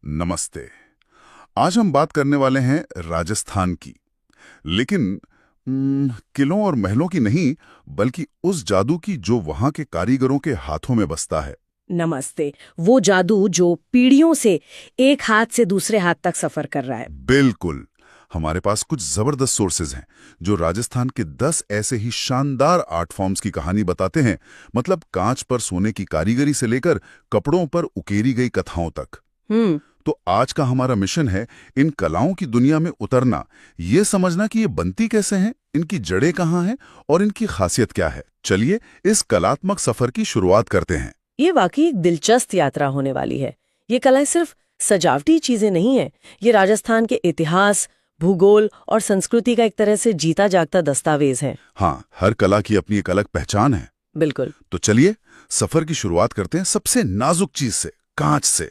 नमस्ते। आज हम बात करने वाले हैं राजस्थान की, लेकिन किलों और महलों की नहीं, बल्कि उस जादू की जो वहां के कारीगरों के हाथों में बसता है। नमस्ते। वो जादू जो पीढ़ियों से एक हाथ से दूसरे हाथ तक सफर कर रहा है। बिल्कुल। हमारे पास कुछ जबरदस्त सोर्सेज हैं जो राजस्थान के 10 ऐसे ही शानदार आर्ट फॉर्म्स की कहानी बताते हैं। मतलब कांच पर सोने की कारीगरी से लेकर कपड़ों पर उकेरी गई कथाओं तक। तो आज का हमारा मिशन है इन कलाओं की दुनिया में उतरना, ये समझना कि ये बनती कैसे हैं, इनकी जड़ें कहाँ हैं और इनकी खासियत क्या है। चलिए इस कलात्मक सफर की शुरुआत करते हैं। ये वाकई एक दिलचस्प यात्रा होने वाली है। ये कलाएं सिर्फ सजावटी चीजें नहीं हैं, ये राजस्थान के इतिहास, भूगोल और संस्कृति का एक तरह से जीता जागता दस्तावेज है। हाँ, हर कला की अपनी एक अलग पहचान है। बिल्कुल। तो चलिए सफर की शुरुआत करते हैं सबसे नाजुक चीज से, कांच से।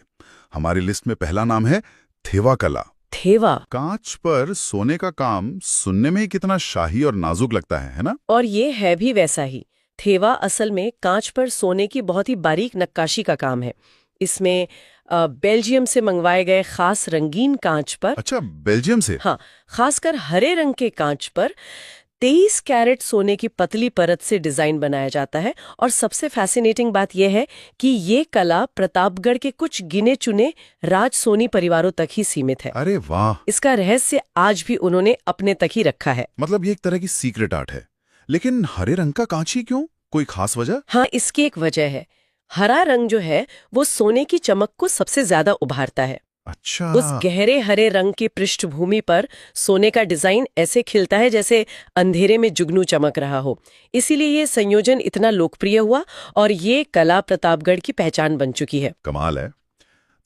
हमारी लिस्ट में पहला नाम है थेवा कला। थेवा। कांच पर सोने का काम सुनने में ही कितना शाही और नाजुक लगता है ना? और ये है भी वैसा ही। थेवा असल में कांच पर सोने की बहुत ही बारीक नक्काशी का काम है। इसमें बेल्जियम से मंगवाए गए खास रंगीन कांच पर। अच्छा, बेल्जियम से? हाँ, खासकर हरे रंग के कांच पर 23 कैरेट सोने की पतली परत से डिजाइन बनाया जाता है। और सबसे फैसिनेटिंग बात यह है कि ये कला प्रतापगढ़ के कुछ गिने चुने राज सोनी परिवारों तक ही सीमित है। अरे वाह! इसका रहस्य आज भी उन्होंने अपने तक ही रखा है। मतलब ये एक तरह की सीक्रेट आर्ट है। लेकिन हरे रंग का कांच ही क्यों? कोई खास वजह? हाँ, इसकी एक वजह है। हरा रंग जो है वो सोने की चमक को सबसे ज्यादा उभारता है। अच्छा। उस गहरे हरे रंग की पृष्ठभूमि पर सोने का डिजाइन ऐसे खिलता है जैसे अंधेरे में जुगनू चमक रहा हो। इसीलिए ये संयोजन इतना लोकप्रिय हुआ और ये कला प्रतापगढ़ की पहचान बन चुकी है। कमाल है।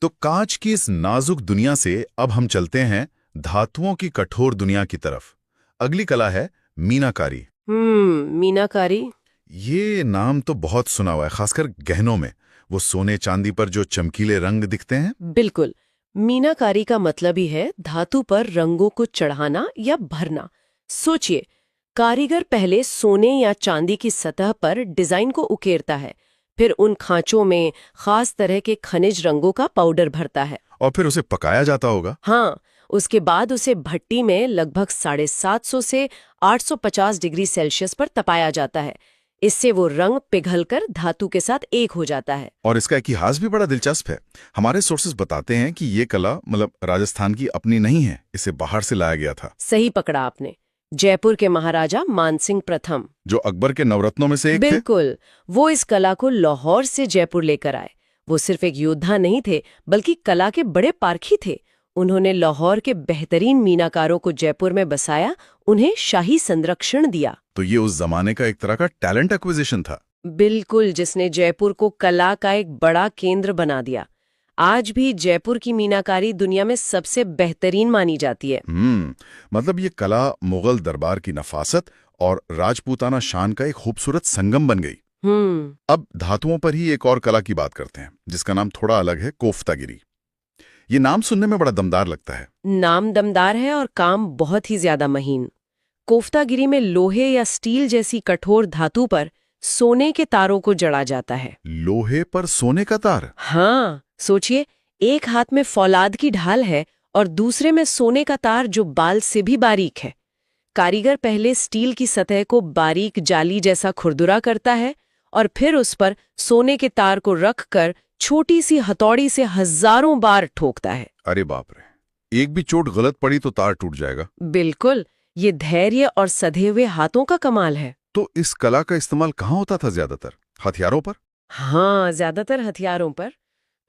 तो कांच की इस नाजुक दुनिया से अब हम चलते हैं धातुओं की कठोर दुनिया की तरफ। अगली कला है मीनाकारी। मीनाकारी। ये नाम तो बहुत सुना हुआ है, खासकर गहनों में। वो सोने चांदी पर जो चमकीले रंग दिखते हैं। बिल्कुल। मीनाकारी का मतलब ही है धातु पर रंगों को चढ़ाना या भरना। सोचिए, कारीगर पहले सोने या चांदी की सतह पर डिजाइन को उकेरता है, फिर उन खांचों में खास तरह के खनिज रंगों का पाउडर भरता है और फिर उसे पकाया जाता होगा। हाँ, उसके बाद उसे भट्टी में लगभग 750 से 850 डिग्री सेल्सियस पर तपाया जाता है। इससे वो रंग पिघलकर धातु के साथ एक हो जाता है। और इसका इतिहास भी बड़ा दिलचस्प है। हमारे सोर्सेज बताते हैं कि ये कला मतलब राजस्थान की अपनी नहीं है, इसे बाहर से लाया गया था। सही पकड़ा आपने। जयपुर के महाराजा मानसिंह प्रथम, जो अकबर के नवरत्नों में से एक थे। बिल्कुल, वो इस कला को लाहौर से जयपुर लेकर आए। वो सिर्फ एक योद्धा नहीं थे, बल्कि कला के बड़े पारखी थे। उन्होंने लाहौर के बेहतरीन मीनाकारों को जयपुर में बसाया, उन्हें शाही संरक्षण दिया। तो ये उस जमाने का एक तरह का टैलेंट एक्विजिशन था। बिल्कुल, जिसने जयपुर को कला का एक बड़ा केंद्र बना दिया। आज भी जयपुर की मीनाकारी दुनिया में सबसे बेहतरीन मानी जाती है। मतलब ये कला मुगल दरबार की नफासत और राजपूताना शान का एक खूबसूरत संगम बन गई। अब धातुओं पर ही एक और कला की बात करते हैं, जिसका नाम थोड़ा अलग है, कोफ्तागिरी। ये नाम सुनने में बड़ा दमदार लगता है। नाम दमदार है और काम बहुत ही ज्यादा महीन। कोफ्तागिरी में लोहे या स्टील जैसी कठोर धातु पर सोने के तारों को जड़ा जाता है। लोहे पर सोने का तार? हाँ, सोचिए, एक हाथ में फौलाद की ढाल है और दूसरे में सोने का तार जो बाल से भी बारीक है। कारीगर पहले स्टील की सतह को बारीक जाली जैसा खुरदुरा करता है और फिर उस पर सोने के तार को रखकर छोटी सी हथौड़ी से हजारों बार ठोकता है। अरे बाप रे, एक भी चोट गलत पड़ी तो तार टूट जाएगा। बिल्कुल, ये धैर्य और सधे हुए हाथों का कमाल है। तो इस कला का इस्तेमाल कहाँ होता था ज्यादातर? हथियारों पर? हाँ, ज्यादातर हथियारों पर।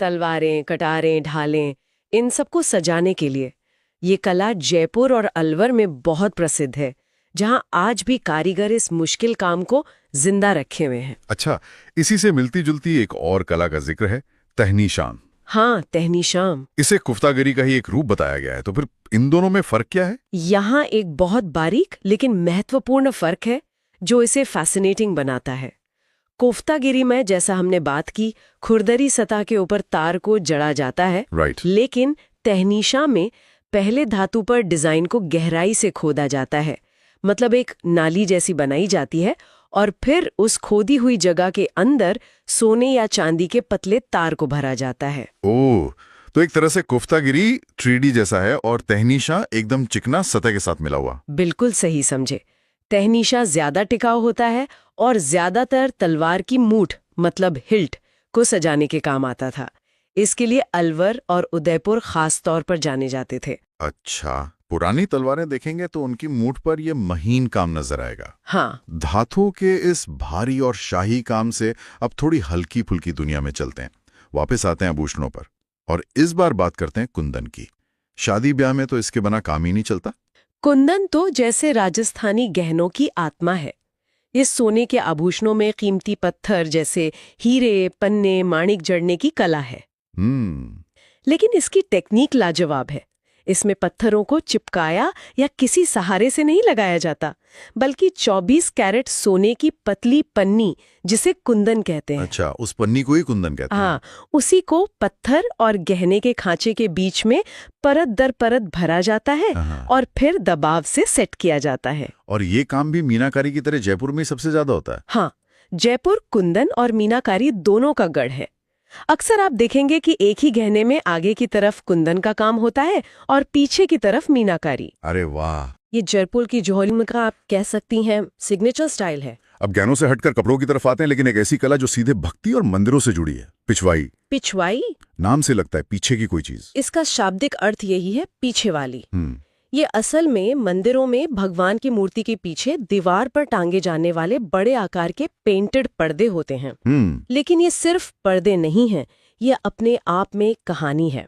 तलवारें, कटारें, ढालें, इन सबको सजाने के लिए। ये कला जयपुर और अलवर में बहुत प्रसिद्ध है, जहाँ आज भी कारीगर इस मुश्किल काम को जिंदा रखे हुए हैं। अच्छा, इसी से मिलती जुलती एक और कला का जिक्र है, तहनीशान। हाँ, तहनीशाम। इसे कुफ्तागिरी का ही एक रूप बताया गया है। तो फिर इन दोनों में फर्क क्या है? यहाँ एक बहुत बारीक लेकिन महत्वपूर्ण फर्क है जो इसे फैसिनेटिंग बनाता है। कोफ्तागिरी में, जैसा हमने बात की, खुरदरी सतह के ऊपर तार को जड़ा जाता है। राइट। लेकिन तहनीशा में पहले धातु पर डिजाइन को गहराई से खोदा जाता है। मतलब एक नाली जैसी बनाई जाती है और फिर उस खोदी हुई जगह के अंदर सोने या चांदी के पतले तार को भरा जाता है। ओह, तो एक तरह से कोफ्तागिरी 3D जैसा है और तहनीशा एकदम चिकना सतह के साथ मिला हुआ। बिल्कुल सही समझे। तहनीशा ज्यादा टिकाऊ होता है और ज्यादातर तलवार की मूठ मतलब हिल्ट को सजाने के काम आता था। इसके लिए अलवर और उदयपुर खास तौर पर जाने जाते थे। अच्छा, पुरानी तलवारें देखेंगे तो उनकी मूठ पर यह महीन काम नजर आएगा। हाँ, धातुओं के इस भारी और शाही काम से अब थोड़ी हल्की फुल्की दुनिया में चलते हैं। वापस आते हैं आभूषणों पर और इस बार बात करते हैं कुंदन की। शादी ब्याह में तो इसके बिना काम ही नहीं चलता। कुंदन तो जैसे राजस्थानी गहनों की आत्मा है। इस सोने के आभूषणों में कीमती पत्थर जैसे हीरे, पन्ने, माणिक जड़ने की कला है। लेकिन इसकी टेक्निक लाजवाब है। इसमें पत्थरों को चिपकाया या किसी सहारे से नहीं लगाया जाता, बल्कि 24 कैरेट सोने की पतली पन्नी जिसे कुंदन कहते हैं। अच्छा, उस पन्नी को ही कुंदन कहते हैं। हाँ, उसी को पत्थर और गहने के खांचे के बीच में परत दर परत भरा जाता है और फिर दबाव से सेट किया जाता है। और ये काम भी मीनाकारी की तरह जयपुर में सबसे ज्यादा होता है। हाँ, जयपुर कुंदन और मीनाकारी दोनों का गढ़ है। अक्सर आप देखेंगे कि एक ही गहने में आगे की तरफ कुंदन का काम होता है और पीछे की तरफ मीनाकारी। अरे वाह, ये जयपुर की जोहरी का आप कह सकती हैं सिग्नेचर स्टाइल है। अब गहनों से हटकर कपड़ों की तरफ आते हैं, लेकिन एक ऐसी कला जो सीधे भक्ति और मंदिरों से जुड़ी है, पिछवाई। पिछवाई नाम से लगता है पीछे की कोई चीज। इसका शाब्दिक अर्थ यही है, पीछे वाली। ये असल में मंदिरों में भगवान की मूर्ति के पीछे दीवार पर टांगे जाने वाले बड़े आकार के पेंटेड पर्दे होते हैं। लेकिन ये सिर्फ पर्दे नहीं हैं, ये अपने आप में कहानी है।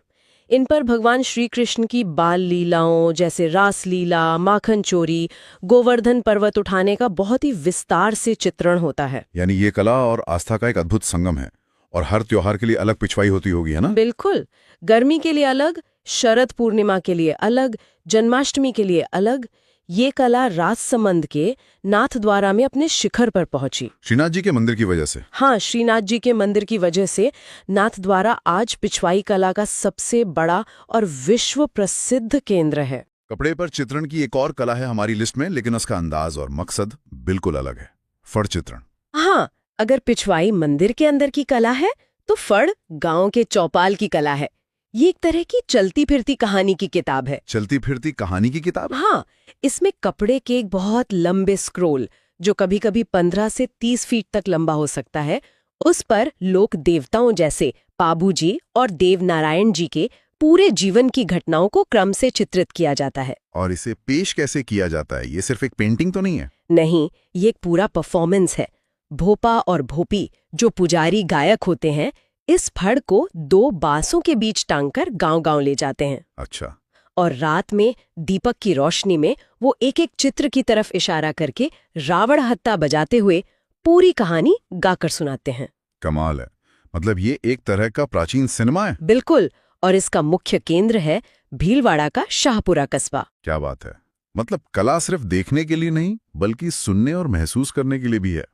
इन पर भगवान श्री कृष्ण की बाल लीलाओं जैसे रास लीला, माखन चोरी, गोवर्धन पर्वत उठाने का बहुत ही विस्तार से चित्रण होता है। यानी ये कला और आस्था का एक अद्भुत संगम है। और हर त्योहार के लिए अलग पिछवाई होती होगी, है ना? बिल्कुल। गर्मी के लिए अलग, शरद पूर्णिमा के लिए अलग, जन्माष्टमी के लिए अलग। ये कला राजसमंद के नाथद्वारा में अपने शिखर पर पहुंची। श्रीनाथ जी के मंदिर की वजह से। हाँ, श्रीनाथ जी के मंदिर की वजह से नाथद्वारा आज पिछवाई कला का सबसे बड़ा और विश्व प्रसिद्ध केंद्र है। कपड़े पर चित्रण की एक और कला है हमारी लिस्ट में, लेकिन उसका अंदाज और मकसद बिल्कुल अलग है। फड़ चित्रण। हाँ, अगर पिछवाई मंदिर के अंदर की कला है तो फड़ गांव के चौपाल की कला है। ये एक तरह की चलती फिरती कहानी की किताब है। चलती फिरती कहानी की किताब? हाँ, इसमें कपड़े के एक बहुत लंबे स्क्रोल, जो कभी कभी 15 से 30 फीट तक लंबा हो सकता है, उस पर लोक देवताओं जैसे पाबू जी और देव नारायण जी के पूरे जीवन की घटनाओं को क्रम से चित्रित किया जाता है। और इसे पेश कैसे किया जाता है? ये सिर्फ एक पेंटिंग तो नहीं है? नहीं, ये एक पूरा परफॉर्मेंस है। भोपा और भोपी जो पुजारी गायक होते हैं, इस फड़ को 2 बांसों के बीच टांगकर गांव-गांव ले जाते हैं। अच्छा। और रात में दीपक की रोशनी में वो एक एक चित्र की तरफ इशारा करके रावण हत्ता बजाते हुए पूरी कहानी गाकर सुनाते हैं। कमाल है। मतलब ये एक तरह का प्राचीन सिनेमा है। बिल्कुल। और इसका मुख्य केंद्र है भीलवाड़ा का शाहपुरा कस्बा। क्या बात है। मतलब कला सिर्फ देखने के लिए नहीं, बल्कि सुनने और महसूस करने के लिए भी है।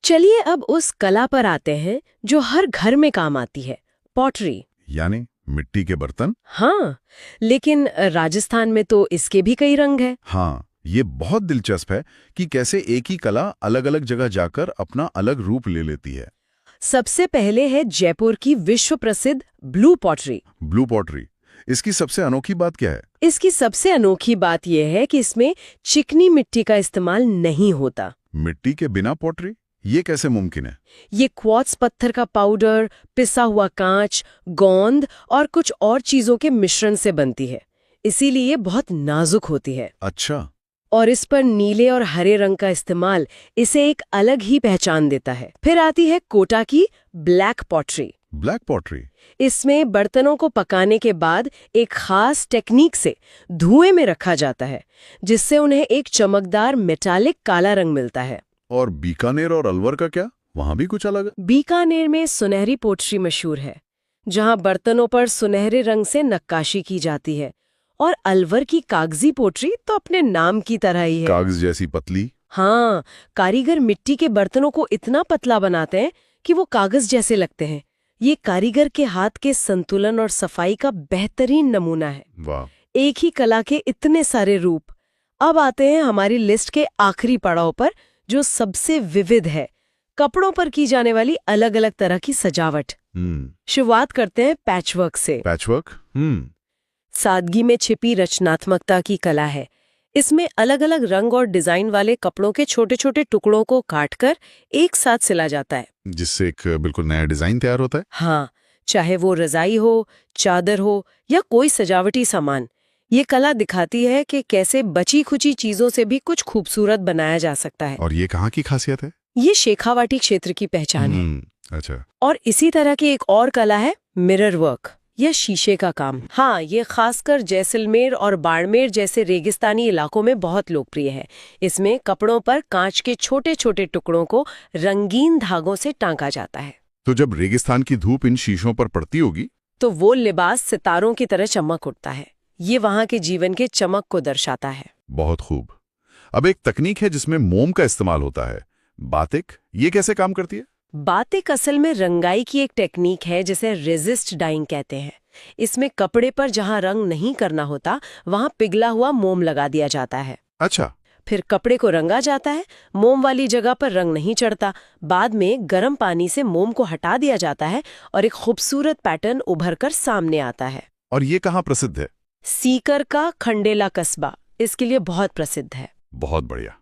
चलिए अब उस कला पर आते हैं जो हर घर में काम आती है, पॉटरी। यानी मिट्टी के बर्तन? हाँ, लेकिन राजस्थान में तो इसके भी कई रंग हैं। हाँ, ये बहुत दिलचस्प है कि कैसे एक ही कला अलग अलग जगह जाकर अपना अलग रूप ले लेती है। सबसे पहले है जयपुर की विश्व प्रसिद्ध ब्लू पॉटरी। ब्लू पॉटरी, इसकी सबसे अनोखी बात क्या है? इसकी सबसे अनोखी बात यह है कि इसमें चिकनी मिट्टी का इस्तेमाल नहीं होता। मिट्टी के बिना पॉटरी? ये कैसे मुमकिन है? ये क्वार्ट्ज पत्थर का पाउडर, पिसा हुआ कांच, गोंद और कुछ और चीजों के मिश्रण से बनती है, इसीलिए बहुत नाजुक होती है। अच्छा। और इस पर नीले और हरे रंग का इस्तेमाल इसे एक अलग ही पहचान देता है। फिर आती है कोटा की ब्लैक पॉटरी। Black pottery? इसमें बर्तनों को पकाने के बाद एक खास टेक्निक से धुएं में रखा जाता है, जिससे उन्हें एक चमकदार मेटालिक काला रंग मिलता है। और बीकानेर और अलवर का क्या? वहां भी कुछ अलग है? बीकानेर में सुनहरी पोटरी मशहूर है, जहां बर्तनों पर सुनहरे रंग से नक्काशी की जाती है। और अलवर की कागजी पोटरी तो अपने नाम की तरह ही है। कागज जैसी पतली? हाँ, कारीगर मिट्टी के बर्तनों को इतना पतला बनाते हैं कि वो कागज जैसे लगते हैं। ये कारीगर के हाथ के संतुलन और सफाई का बेहतरीन नमूना है। वाह। एक ही कला के इतने सारे रूप। अब आते हैं हमारी लिस्ट के आखिरी पड़ाव पर, जो सबसे विविध है, कपड़ों पर की जाने वाली अलग अलग तरह की सजावट। शुरुआत करते हैं पैचवर्क से। पैचवर्क? सादगी में छिपी रचनात्मकता की कला है। इसमें अलग अलग रंग और डिजाइन वाले कपड़ों के छोटे छोटे टुकड़ों को काटकर एक साथ सिला जाता है, जिससे एक बिल्कुल नया डिजाइन तैयार होता है। हाँ, चाहे वो रजाई हो, चादर हो या कोई सजावटी सामान। ये कला दिखाती है कि कैसे बची खुची चीजों से भी कुछ खूबसूरत बनाया जा सकता है। और ये कहाँ की खासियत है? ये शेखावाटी क्षेत्र की पहचान है। अच्छा। और इसी तरह की एक और कला है मिरर वर्क या शीशे का काम। हाँ, ये खासकर जैसलमेर और बाड़मेर जैसे रेगिस्तानी इलाकों में बहुत लोकप्रिय है। इसमें कपड़ों पर कांच के छोटे छोटे टुकड़ों को रंगीन धागों से टांका जाता है। तो जब रेगिस्तान की धूप इन शीशों पर पड़ती होगी तो वो लिबास सितारों की तरह चमक उठता है। ये वहां के जीवन के चमक को दर्शाता है। बहुत खूब। अब एक तकनीक है जिसमें मोम का इस्तेमाल होता है, बातिक। ये कैसे काम करती है? बातिक असल में रंगाई की एक टेक्निक है जिसे रेजिस्ट डाइंग कहते हैं। इसमें कपड़े पर जहां रंग नहीं करना होता वहां पिघला हुआ मोम लगा दिया जाता है। अच्छा। फिर कपड़े को रंगा जाता है। मोम वाली जगह पर रंग नहीं चढ़ता। बाद में गर्म पानी से मोम को हटा दिया जाता है और एक खूबसूरत पैटर्न उभर कर सामने आता है। और ये कहाँ प्रसिद्ध है? सीकर का खंडेला कस्बा इसके लिए बहुत प्रसिद्ध है। बहुत बढ़िया।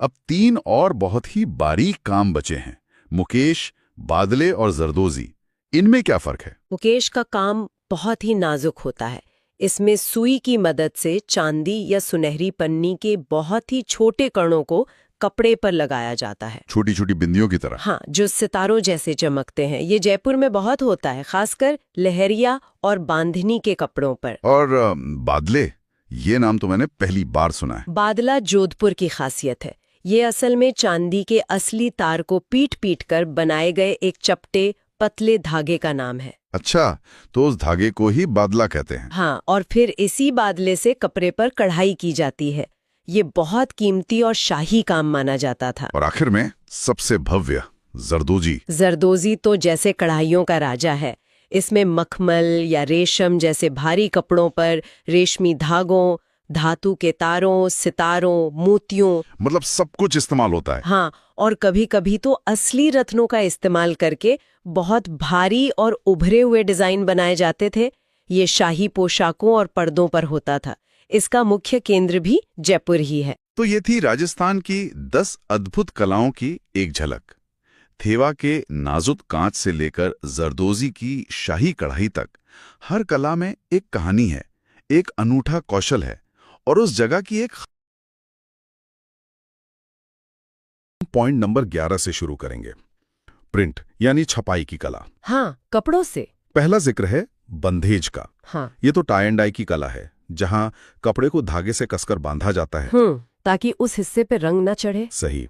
अब 3 और बहुत ही बारीक काम बचे हैं, मुकेश, बादले और जरदोजी। इनमें क्या फर्क है? मुकेश का काम बहुत ही नाजुक होता है। इसमें सुई की मदद से चांदी या सुनहरी पन्नी के बहुत ही छोटे कणों को कपड़े पर लगाया जाता है, छोटी छोटी बिंदियों की तरह। हाँ, जो सितारों जैसे चमकते हैं। ये जयपुर में बहुत होता है, खासकर लहरिया और बांधनी के कपड़ों पर। और बादले, ये नाम तो मैंने पहली बार सुना है। बादला जोधपुर की खासियत है। ये असल में चांदी के असली तार को पीट पीट कर बनाए गए एक चपटे पतले धागे का नाम है। अच्छा, तो उस धागे को ही बादला कहते हैं। हाँ, और फिर इसी बादले से कपड़े पर कढ़ाई की जाती है। ये बहुत कीमती और शाही काम माना जाता था। और आखिर में सबसे भव्य जरदोजी। जरदोजी तो जैसे कढ़ाइयों का राजा है। इसमें मखमल या रेशम जैसे भारी कपड़ों पर रेशमी धागों, धातु के तारों, सितारों, मोतियों, मतलब सब कुछ इस्तेमाल होता है। हाँ, और कभी कभी तो असली रत्नों का इस्तेमाल करके बहुत भारी और उभरे हुए डिजाइन बनाए जाते थे। ये शाही पोशाकों और पर्दों पर होता था। इसका मुख्य केंद्र भी जयपुर ही है। तो ये थी राजस्थान की 10 अद्भुत कलाओं की एक झलक। थेवा के नाजुक कांच से लेकर जरदोजी की शाही कढ़ाई तक, हर कला में एक कहानी है, एक अनूठा कौशल है और उस जगह की एक। पॉइंट नंबर 11 से शुरू करेंगे, प्रिंट यानी छपाई की कला। हाँ, कपड़ों से। पहला जिक्र है बंधेज का। हाँ, ये तो टाई एंड डाई की कला है, जहां कपड़े को धागे से कसकर बांधा जाता है। ताकि उस हिस्से पे रंग न चढ़े। सही।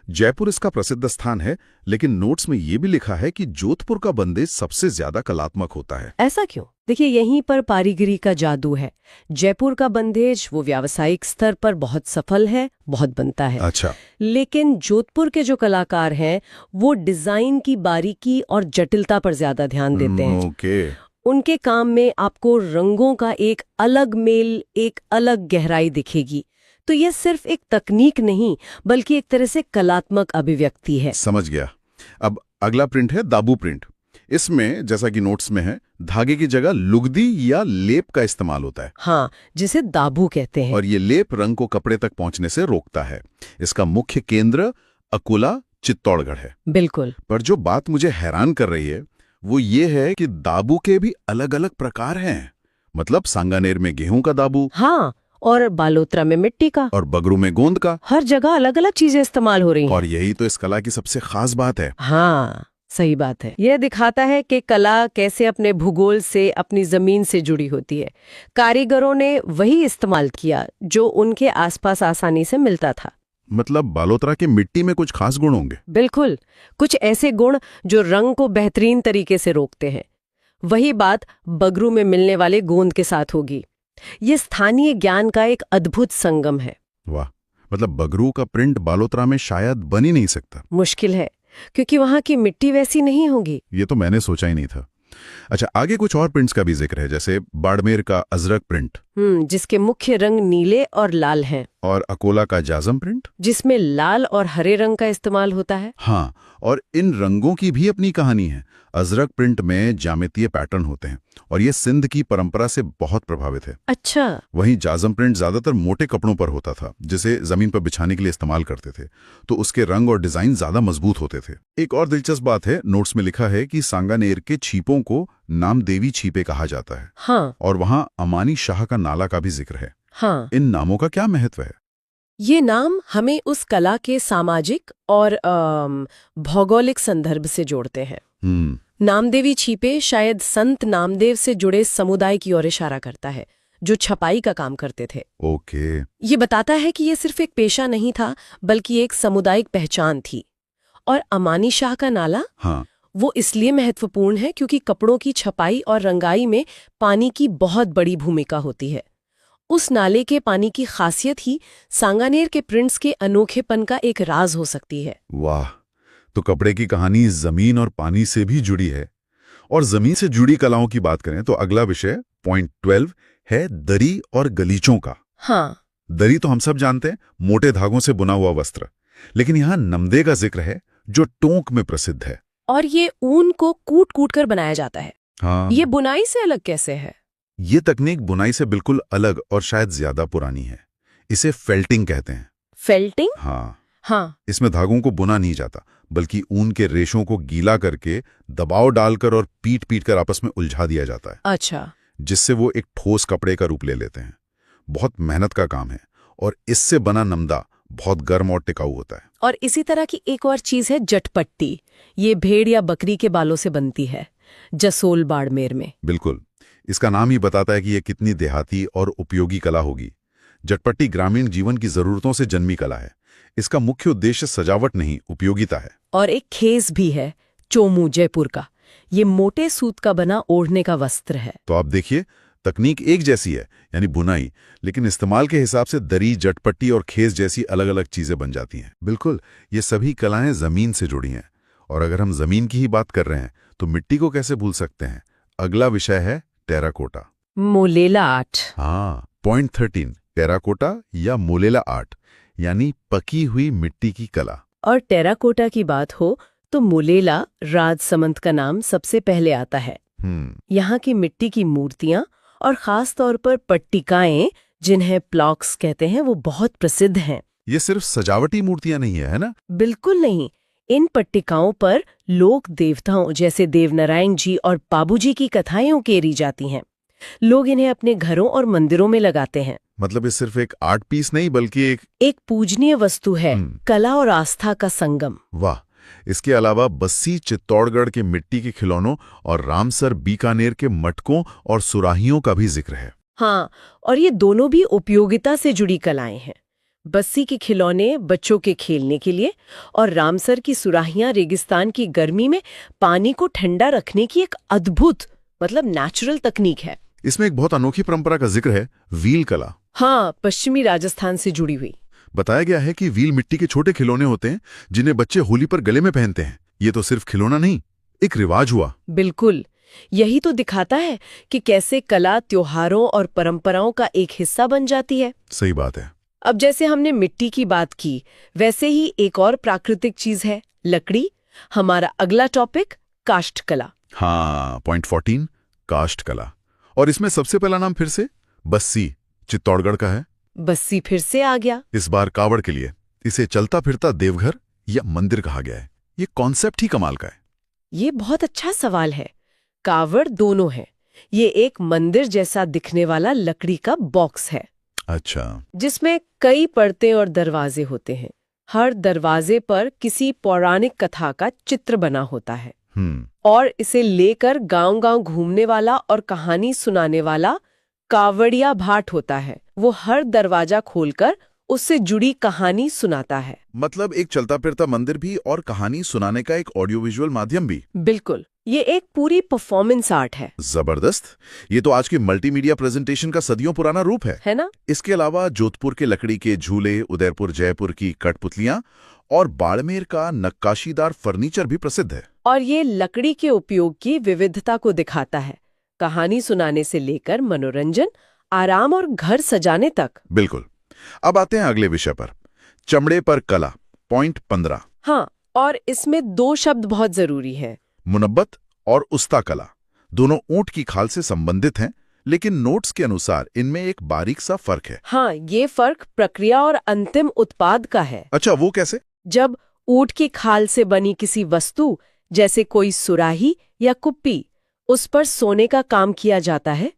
जयपुर इसका प्रसिद्ध स्थान है, लेकिन नोट्स में ये भी लिखा है कि जोधपुर का बंदेज सबसे ज्यादा कलात्मक होता है। ऐसा क्यों? देखिए, यहीं पर कारीगरी का जादू है। जयपुर का बंदेज वो व्यावसायिक स्तर पर बहुत सफल है, बहुत बनता है। अच्छा। लेकिन जोधपुर के जो कलाकार हैं वो डिजाइन की बारीकी और जटिलता पर ज्यादा ध्यान देते हैं। ओके। उनके काम में आपको रंगों का एक अलग मेल, एक अलग गहराई दिखेगी। तो यह सिर्फ एक तकनीक नहीं, बल्कि एक तरह से कलात्मक अभिव्यक्ति है। समझ गया। अब अगला प्रिंट है दाबू प्रिंट। इसमें जैसा कि नोट्स में है, धागे की जगह लुगदी या लेप का इस्तेमाल होता है। हाँ, जिसे दाबू कहते हैं। और ये लेप रंग को कपड़े तक पहुंचने से रोकता है। इसका मुख्य केंद्र अकोला, चित्तौड़गढ़ है। बिल्कुल। पर जो बात मुझे हैरान कर रही है वो ये है कि दाबू के भी अलग अलग प्रकार हैं। मतलब सांगानेर में गेहूं का दाबू, हाँ, और बालोतरा में मिट्टी का, और बगरू में गोंद का। हर जगह अलग अलग चीजें इस्तेमाल हो रही हैं। और यही तो इस कला की सबसे खास बात है। हाँ, सही बात है। यह दिखाता है कि कला कैसे अपने भूगोल से, अपनी जमीन से जुड़ी होती है। कारीगरों ने वही इस्तेमाल किया जो उनके आसपास आसानी से मिलता था। मतलब बालोतरा की मिट्टी में कुछ खास गुण होंगे। बिल्कुल, कुछ ऐसे गुण जो रंग को बेहतरीन तरीके से रोकते हैं। वही बात बगरू में मिलने वाले गोंद के साथ होगी। ये स्थानीय ज्ञान का एक अद्भुत संगम है। वाह, मतलब बगरू का प्रिंट बालोतरा में शायद बन ही नहीं सकता। मुश्किल है, क्योंकि वहां की मिट्टी वैसी नहीं होगी। ये तो मैंने सोचा ही नहीं था। अच्छा, आगे कुछ और प्रिंट्स का भी जिक्र है, जैसे बाड़मेर का अजरक प्रिंट, जिसके मुख्य रंग नीले और लाल हैं। और अकोला का जाजम प्रिंट, जिसमें लाल और हरे रंग का इस्तेमाल होता है। हाँ, और इन रंगों की भी अपनी कहानी है। अजरक प्रिंट में ज्यामितीय पैटर्न होते हैं और ये सिंध की परंपरा से बहुत प्रभावित है। अच्छा। वहीं जाजम प्रिंट ज्यादातर मोटे कपड़ों पर होता था, जिसे जमीन पर बिछाने के लिए इस्तेमाल करते थे, तो उसके रंग और डिजाइन ज्यादा मजबूत होते थे। एक और दिलचस्प बात है, नोट्स में लिखा है कि सांगानेर के छीपों को नामदेवी छीपे कहा जाता है। हाँ। और वहां अमानी शाह का नाला का भी जिक्र है। हाँ। इन नामों का क्या महत्व है? ये नाम हमें उस कला के सामाजिक और भौगोलिक संदर्भ से जोड़ते हैं। नामदेवी छीपे शायद संत नामदेव से जुड़े समुदाय की ओर इशारा करता है, जो छपाई का काम करते थे। ओके। ये बताता है कि ये सिर्फ एक पेशा नहीं था, बल्कि एक सामुदायिक पहचान थी। और अमानी शाह का नाला, हाँ, वो इसलिए महत्वपूर्ण है क्योंकि कपड़ों की छपाई और रंगाई में पानी की बहुत बड़ी भूमिका होती है। उस नाले के पानी की खासियत ही सांगानेर के प्रिंट्स के अनोखेपन का एक राज हो सकती है। वाह, तो कपड़े की कहानी जमीन और पानी से भी जुड़ी है। और जमीन से जुड़ी कलाओं की बात करें तो अगला विषय पॉइंट 12 है दरी और गलीचों का। हाँ। दरी तो हम सब जानते हैं, मोटे धागों से बुना हुआ वस्त्र, लेकिन यहाँ नमदे का जिक्र है जो टोंक में प्रसिद्ध है। और ये ऊन को कूट कूट कर बनाया जाता है। हाँ, ये बुनाई से अलग कैसे है? ये तकनीक बुनाई से बिल्कुल अलग और शायद ज्यादा पुरानी है। इसे फेल्टिंग कहते हैं। फेल्टिंग? हाँ। हाँ। इसमें धागों को बुना नहीं जाता, बल्कि ऊन के रेशों को गीला करके दबाव डालकर और पीट पीट कर आपस में उलझा दिया जाता है। अच्छा। जिससे वो एक ठोस कपड़े का रूप ले लेते हैं। बहुत मेहनत का काम है और इससे बना नमदा बहुत गर्म और टिकाऊ होता है। और इसी तरह की एक और चीज है जटपट्टी। ये भेड़ या बकरी के बालों से बनती है, जसोल बाड़मेर में। बिल्कुल, इसका नाम ही बताता है कि यह कितनी देहाती और उपयोगी कला होगी। जटपट्टी ग्रामीण जीवन की जरूरतों से जन्मी कला है। इसका मुख्य उद्देश्य सजावट नहीं, उपयोगिता है। और एक खेस भी है, चोमू जयपुर का। ये मोटे सूत का बना ओढ़ने का वस्त्र है। तो आप देखिए, तकनीक एक जैसी है, यानी बुनाई, लेकिन इस्तेमाल के हिसाब से दरी, जटपट्टी और खेस जैसी अलग अलग चीजें बन जाती हैं। बिल्कुल, ये सभी कलाएं जमीन से जुड़ी हैं। और अगर हम जमीन की ही बात कर रहे हैं तो मिट्टी को कैसे भूल सकते हैं? अगला विषय है टेराकोटा। मोलेला आर्ट। हाँ, पॉइंट 13, टेराकोटा या मोलेला आर्ट, यानी पकी हुई मिट्टी की कला। और टेराकोटा की बात हो तो मोलेला राजसमंद का नाम सबसे पहले आता है। यहाँ की मिट्टी की मूर्तियां और खास तौर पर पट्टिकाएं, जिन्हें प्लॉक्स कहते हैं, वो बहुत प्रसिद्ध हैं। ये सिर्फ सजावटी मूर्तियां नहीं है ना? बिल्कुल नहीं। इन पट्टिकाओं पर लोक देवताओं जैसे देवनारायण जी और बाबूजी की कथाएं उकेरी जाती हैं। लोग इन्हें अपने घरों और मंदिरों में लगाते हैं। मतलब ये सिर्फ एक आर्ट पीस नहीं, बल्कि एक पूजनीय वस्तु है, कला और आस्था का संगम। वाह। इसके अलावा बस्सी चित्तौड़गढ़ के मिट्टी के खिलौनों और रामसर बीकानेर के मटकों और सुराहियों का भी जिक्र है। हाँ, और ये दोनों भी उपयोगिता से जुड़ी कलाएं हैं। बस्सी के खिलौने बच्चों के खेलने के लिए और रामसर की सुराहियां रेगिस्तान की गर्मी में पानी को ठंडा रखने की एक अद्भुत, मतलब नेचुरल तकनीक है। इसमें एक बहुत अनोखी परंपरा का जिक्र है, व्हील कला। हाँ, पश्चिमी राजस्थान से जुड़ी हुई। बताया गया है कि व्हील मिट्टी के छोटे खिलौने होते हैं जिन्हें बच्चे होली पर गले में पहनते हैं। ये तो सिर्फ खिलौना नहीं, एक रिवाज हुआ। बिल्कुल, यही तो दिखाता है कि कैसे कला त्योहारों और परंपराओं का एक हिस्सा बन जाती है। सही बात है। अब जैसे हमने मिट्टी की बात की, वैसे ही एक और प्राकृतिक चीज है लकड़ी। हमारा अगला टॉपिक काष्ठ कला। हाँ, पॉइंट 14, काष्ठ कला। और इसमें सबसे पहला नाम फिर से बस्सी चित्तौड़गढ़ का है। बस्सी फिर से आ गया, इस बार कावड़ के लिए। इसे चलता फिरता देवघर या मंदिर कहा गया है। ये कॉन्सेप्ट ही कमाल का है। ये बहुत अच्छा सवाल है। कावड़ दोनों है। ये एक मंदिर जैसा दिखने वाला लकड़ी का बॉक्स है। अच्छा। जिसमें कई परतें और दरवाजे होते हैं। हर दरवाजे पर किसी पौराणिक कथा का चित्र बना होता है। और इसे लेकर गांव-गांव घूमने वाला और कहानी सुनाने वाला कावड़िया भाट होता है। वो हर दरवाजा खोलकर उससे जुड़ी कहानी सुनाता है। मतलब एक चलता फिरता मंदिर भी और कहानी सुनाने का एक ऑडियो विजुअल माध्यम भी। बिल्कुल, ये एक पूरी परफॉर्मेंस आर्ट है। जबरदस्त। ये तो आज के मल्टीमीडिया प्रेजेंटेशन का सदियों पुराना रूप है ना? इसके अलावा जोधपुर के लकड़ी के झूले, उदयपुर जयपुर की कठपुतलियां और बाड़मेर का नक्काशीदार फर्नीचर भी प्रसिद्ध है। और ये लकड़ी के उपयोग की विविधता को दिखाता है, कहानी सुनाने से लेकर मनोरंजन, आराम और घर सजाने तक। बिल्कुल। अब आते हैं अगले विषय पर, चमड़े पर कला, पॉइंट 15। हाँ, और इसमें 2 शब्द बहुत जरूरी हैं। मुनब्बत और उस्ता कला दोनों ऊंट की खाल से संबंधित हैं, लेकिन नोट्स के अनुसार इनमें एक बारीक सा फर्क है। हाँ, ये फर्क प्रक्रिया और अंतिम उत्पाद का है। अच्छा, वो कैसे? जब ऊंट की खाल से बनी किसी वस्तु जैसे कोई सुराही या कुप्पी, उस पर सोने का काम किया जाता है,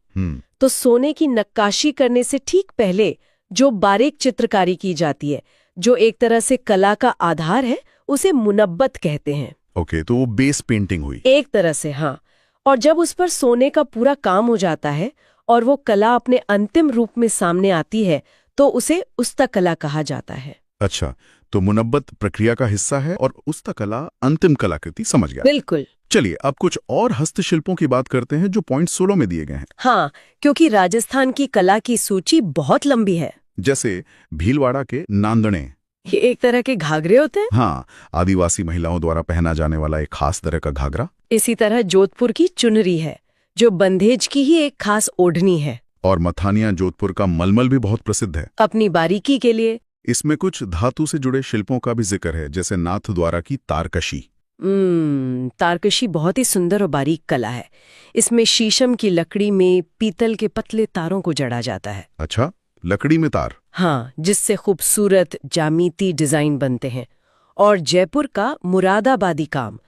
तो सोने की नक्काशी करने से ठीक पहले जो बारीक चित्रकारी की जाती है, जो एक तरह से कला का आधार है, उसे मुनब्बत कहते हैं। ओके, तो वो बेस पेंटिंग हुई। एक तरह से, हाँ। और जब उस पर सोने का पूरा काम हो जाता है और वो कला अपने अंतिम रूप में सामने आती है, तो उसे उस्ता कला कहा जाता है। अच्छा, तो मुनब्बत प्रक्रिया का हिस्सा है और उस्ता कला अंतिम कलाकृति, समझ गया। बिल्कुल। चलिए अब कुछ और हस्तशिल्पों की बात करते हैं जो पॉइंट 16 में दिए गए हैं। हाँ, क्योंकि राजस्थान की कला की सूची बहुत लंबी है। जैसे भीलवाड़ा के नांदणे। ये एक तरह के घाघरे होते हैं। हाँ, आदिवासी महिलाओं द्वारा पहना जाने वाला एक खास तरह का घाघरा। इसी तरह जोधपुर की चुनरी है, जो बंधेज की ही एक खास ओढ़नी है। और मथानिया जोधपुर का मलमल भी बहुत प्रसिद्ध है अपनी बारीकी के लिए। इसमें कुछ धातु से जुड़े शिल्पों का भी जिक्र है, जैसे नाथ द्वारा की तारकशी। तारकशी बहुत ही सुंदर और बारीक कला है। इसमें शीशम की लकड़ी में पीतल के पतले तारों को जड़ा जाता है। अच्छा, लकड़ी में तार। हाँ, जिससे खूबसूरत जामीती डिजाइन बनते हैं। और जयपुर का मुरादाबादी काम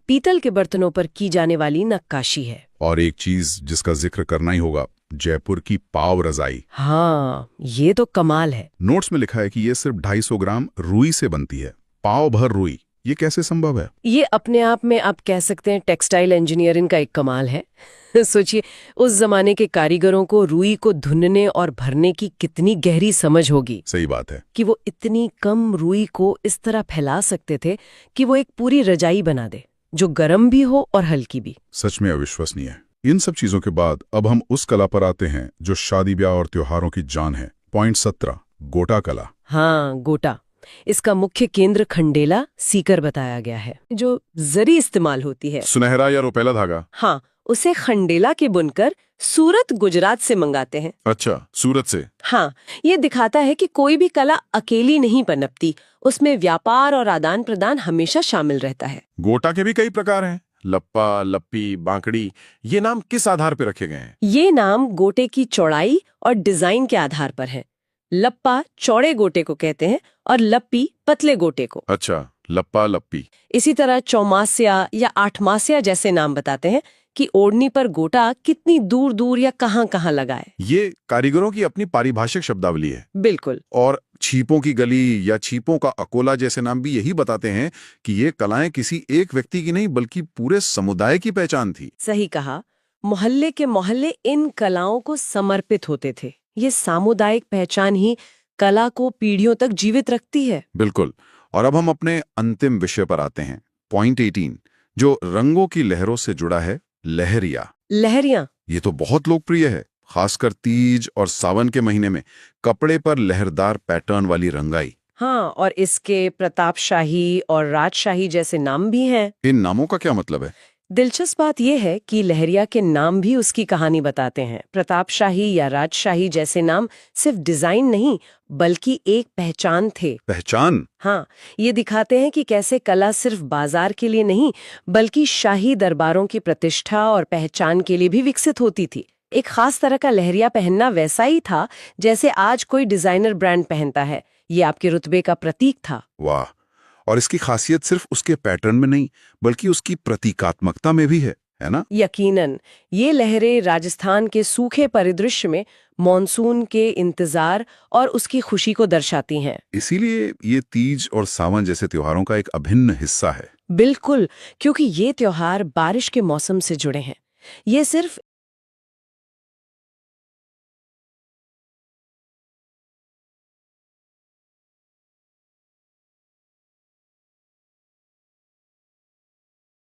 पीतल के बर्तनों पर की जाने वाली नक्काशी है। और एक चीज जिसका जिक्र करना ही होगा, जयपुर की पाव रजाई। हाँ, ये तो कमाल है। नोट्स में लिखा है कि ये सिर्फ 250 ग्राम रुई से बनती है। पाव भर रुई, ये कैसे संभव है? ये अपने आप में आप कह सकते हैं टेक्सटाइल इंजीनियरिंग का एक कमाल है। सोचिए, उस जमाने के कारीगरों को रुई को धुनने और भरने की कितनी गहरी समझ होगी। सही बात है कि वो इतनी कम रुई को इस तरह फैला सकते थे कि वो एक पूरी रजाई बना दे, जो गर्म भी हो और हल्की भी। सच में अविश्वसनीय है। इन सब चीजों के बाद अब हम उस कला पर आते हैं जो शादी ब्याह और त्योहारों की जान है। पॉइंट 17, गोटा कला। हाँ, गोटा। इसका मुख्य केंद्र खंडेला सीकर बताया गया है, जो जरी इस्तेमाल होती है। सुनहरा या रुपेला धागा। हाँ, उसे खंडेला के बुनकर सूरत, गुजरात से मंगाते हैं। अच्छा, सूरत से। हाँ, ये दिखाता है कि कोई भी कला अकेली नहीं पनपती, उसमें व्यापार और आदान प्रदान हमेशा शामिल रहता है। गोटा के भी कई प्रकार हैं। लप्पा, लप्पी, बांकड़ी, ये नाम किस आधार पर रखे गए हैं? ये नाम गोटे की चौड़ाई और डिजाइन के आधार पर है। लप्पा चौड़े गोटे को कहते हैं और लप्पी पतले गोटे को। अच्छा, लप्पा, लप्पी। इसी तरह चौमास्या या आठमास्या जैसे नाम बताते हैं कि ओढ़नी पर गोटा कितनी दूर दूर या कहाँ कहाँ लगाए। ये कारीगरों की अपनी पारिभाषिक शब्दावली है। बिल्कुल। और छीपों की गली या छीपों का अकोला जैसे नाम भी यही बताते हैं कि ये कलाएं किसी एक व्यक्ति की नहीं बल्कि पूरे समुदाय की पहचान थी। सही कहा। मोहल्ले के मोहल्ले इन कलाओं को समर्पित होते थे। ये सामुदायिक पहचान ही कला को पीढ़ियों तक जीवित रखती है। बिल्कुल। और अब हम अपने अंतिम विषय पर आते हैं। पॉइंट 18, जो रंगों की लहरों से जुड़ा है, लहरिया। लहरियां। ये तो बहुत लोकप्रिय है, खासकर तीज और सावन के महीने में कपड़े पर लहरदार पैटर्न वाली रंगाई। हाँ, और इसके प्रतापशाही और राजशाही जैसे नाम भी हैं। इन नामों का क्या मतलब है? दिलचस्प बात यह है कि लहरिया के नाम भी उसकी कहानी बताते हैं। प्रतापशाही या राजशाही जैसे नाम सिर्फ डिजाइन नहीं बल्कि एक पहचान थे। पहचान? हाँ, ये दिखाते हैं कि कैसे कला सिर्फ बाजार के लिए नहीं बल्कि शाही दरबारों की प्रतिष्ठा और पहचान के लिए भी विकसित होती थी। एक खास तरह का लहरिया पहनना वैसा ही था जैसे आज कोई डिजाइनर ब्रांड पहनता है। ये आपके रुतबे का प्रतीक था। वाह! और इसकी खासियत सिर्फ उसके पैटर्न में नहीं बल्कि उसकी प्रतीकात्मकता में भी है ना? यकीनन। ये लहरें राजस्थान के सूखे परिदृश्य में मॉनसून के इंतजार और उसकी खुशी को दर्शाती हैं। इसीलिए ये तीज और सावन जैसे त्योहारों का एक अभिन्न हिस्सा है। बिल्कुल, क्योंकि ये त्योहार बारिश के मौसम से जुड़े हैं। ये सिर्फ